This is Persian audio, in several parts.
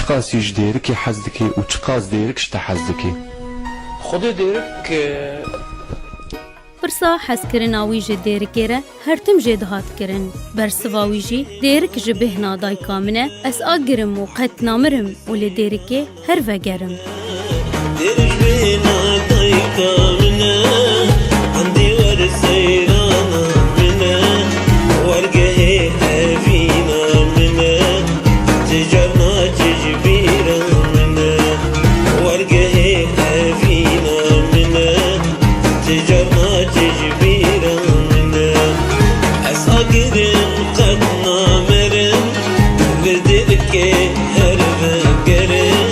چقاسی جدیرکی حزدکی و چقاس دیرکش تحزدکی خود دیرک پرسا حسکرین آویج دیرکیره هر تم جدهات کرن بر سواویجی دیرک جبهنا دای کامنه اس آگرم و قط نامرم ولی دیرکی هر وگرم دیرک بهنا دای کامنه عندي ور سيرانا منه ورقه هفينا منه تجرنا تجبيرا منه ورقه هفينا منه تجرنا تجبيرا منه أساقرن قد نامرن بدرك هرب قرن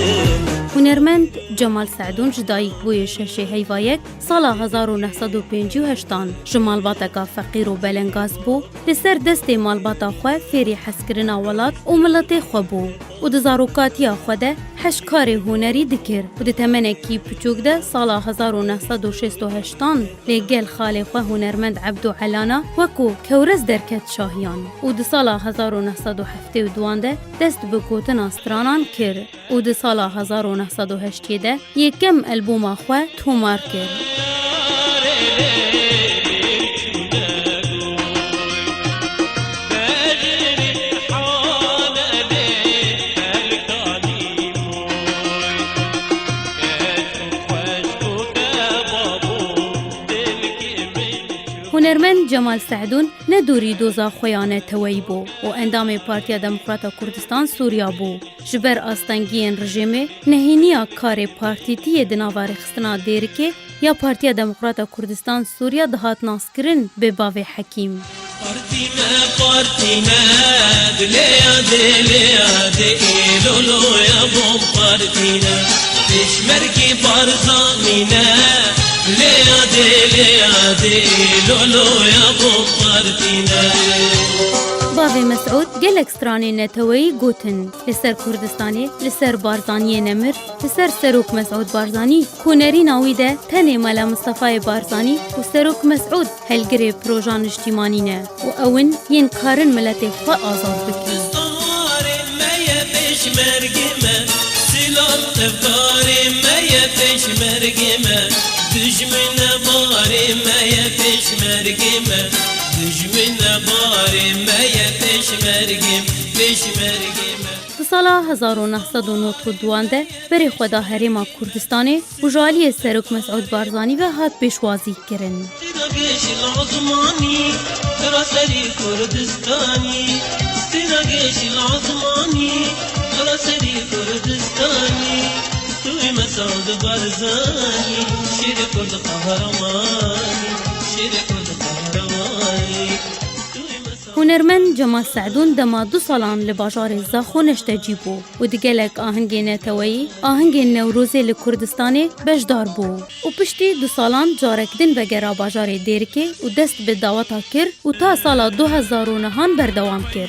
هنرمند جمال سعدون جدایک بوی ششه هیوایک سال 1958 جمالباتا فقیر و بلنگاز بو لسر دست مالباتا خواه فیری حسکرنا ولات و ملت خواه بو و دزاروکاتیا خواه ده حشکار هنری دکر و ده تمنکی پچوک ده سال 1968 لگل خال خواه هنرمند عبدو علانا وکو کورز درکت شاهیان و ده سال 1972 ده دست بکوتن استرانان کر و ده سال 1908 ده یکم البوم خواه تومار کر هنرمند جمال سعدون ندوری دوزا خویانه توی بو و اندام پارتیا دموکراتا کردستان سوریا بو. جبر آستانگین رژیمه نهینیا کار پارتیتی دناوار خستنا دیرکه یا پارتیا دموکراتا کردستان سوریا دهات ناسکرین به باو حکیم. پارتینا دلیا لولو یا بوم پارتینا دشمرکی بارزانینا لیا لولو یا بوم پارتینا باوی مسعود گلک سترانی نتوی گوتن لسر کردستانی لسر بارزانی نمر لسر سروک مسعود بارزانی کونری ناوی ده تنه مالا مصطفی بارزانی و سروک مسعود هلگری پروژان اجتماعی نه و اون ین کارن ملت خوا آزاد بکی دشمن باری میا پشمرگیم دشمن باری میا پشمرگیم سال 1992 ده بری خدا حریم کردستانی و جالی سروک مسعود بارزانی و هات پیشوازی کرن. سیناگش لازمانی دراسری کردستانی سیناگش لازمانی دراسری کردستانی توی مسعود بارزانی شیر کرد قهرمانی شیر کرد قهرمانی هنرمند جمال سعدون دما 2 سالان لباجار زاخو نشتجی بو و دیگلک آهنگ نتوی آهنگ نوروزی لکردستانی بجدار بو و پشتی 2 سالان جارکدن بگرا باجار دیرکه و دست به دعوتا کر و تا سال 2009 بردوام کر.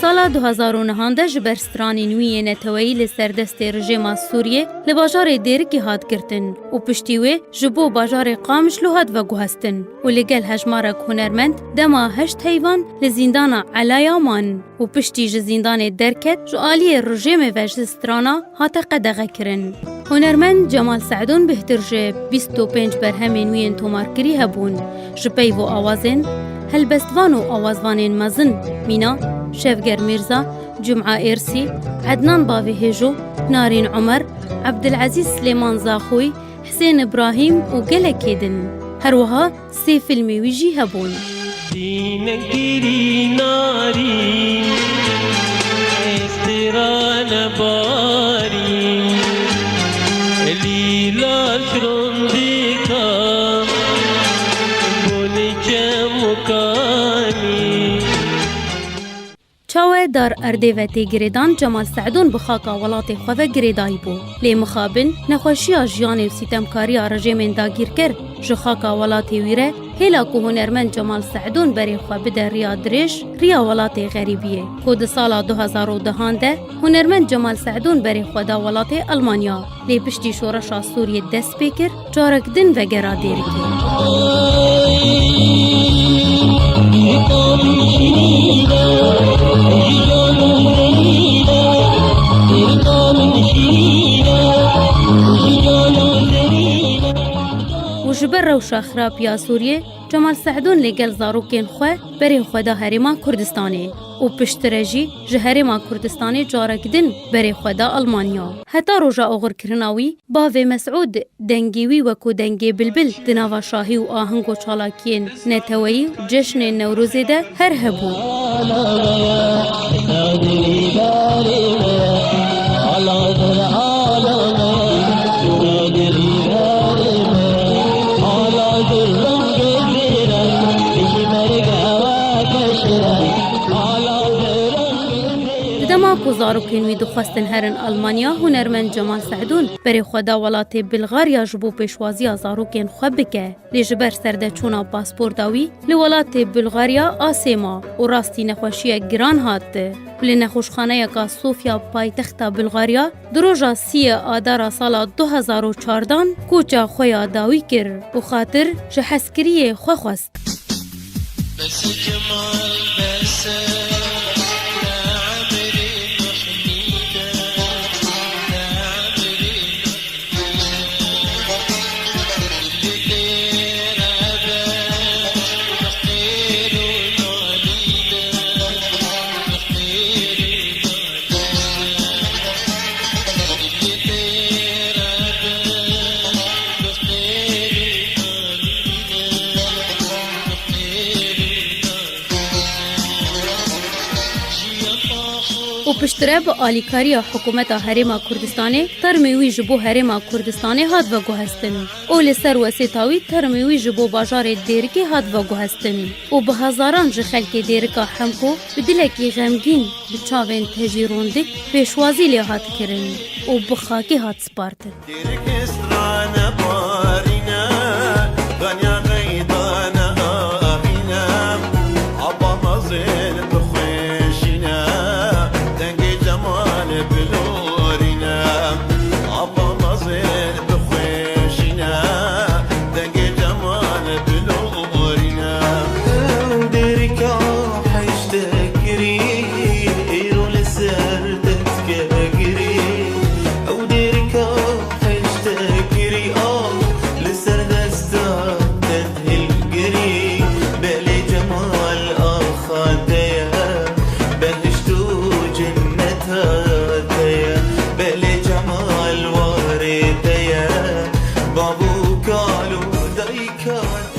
سال 2009 ده جبر سترانی نوی نتوی لسردست رژیم سوریه لباجار دیرکی هات کرتن و پشتیوه جبو باجار قامش لوهاد و گوهستن و لگل هجمارک هنرمند دما 8 حیوان لزیندان علایامان و پشتی جزیندان درکت جوالی رژیم و جسترانا هات قدغه کرن. هنرمند جمال سعدون بهتر جه 25 برهم نوین تومارکری هبون جپی و آوازن هلبستوان و آوازوانین مزن مینا شفگر میرزا، جمعه ارسی، عدنان باوی هجو، نارین عمر، عبدالعزیز سلیمان زاخوی، حسین ابراهیم و گلکیدن. هر وها 3 فیلمی ویجی هبون. دینگیری ناری استران باری لیلا شروندی کام بونی مکانی چاوه دار ارده و تیگریدان جمال سعدون بخاکا ولات خواه گریدای بو. لی مخابن نخوشی جیان و سیتمکاری رژیم داگیر کر. جو خاکا ولاتی ویره هلا کو هنرمند جمال سعدون بری خو بده ریا درش ریا ولات غریبیه خود سال 2010 ده هنرمند جمال سعدون بری خو دا ولات آلمانیا لی پشتی شورش سوریه دست بکر جارک دن و گرا دیرکی و جبر روشا خراب یا سوریه جمال سعدون لگل زاروکین خواه بری خدا هریما کردستانه و پشترجی جهریما کردستانه جارک دن بری خدا آلمانیا حتی روژا اوغر کرناوی باوی مسعود دنگیوی وکو دنگی بلبل دناوا شاهی و آهنگ و چالاکین نتوی جشن نوروزی ده هر هبو دما کو زاروکین وی دخواستن هرن آلمانیا هنرمند جمال سعدون بری خدا ولات بلغاریا جبو پیشوازی زاروکین خو بکه لی جبر سرده چونا پاسپورت داوی لی ولات بلغاریا آسیما و راستی نخوشی گران هات لی نخوشخانه کا صوفیا پایتخت بلغاریا دروجا 30 آذر سال 2014 کوچا خویا داوی کر و خاطر جهسکری خو خواست بس جمال بس و پشتره با آلیکاری حکومت هریما کردستانه ترمیوی جبو هریما کردستانه هاد و گوهستن او لسر وسیطاوی ترمیوی جبو باجار دیرکی هاد و گوهستن و به هزاران جخلک دیرکا همکو بدلکی غمگین بچاوین تجیروندک پیشوازی لی هاد کرن و بخاکی هاد سپارتن بابو كالو دايكان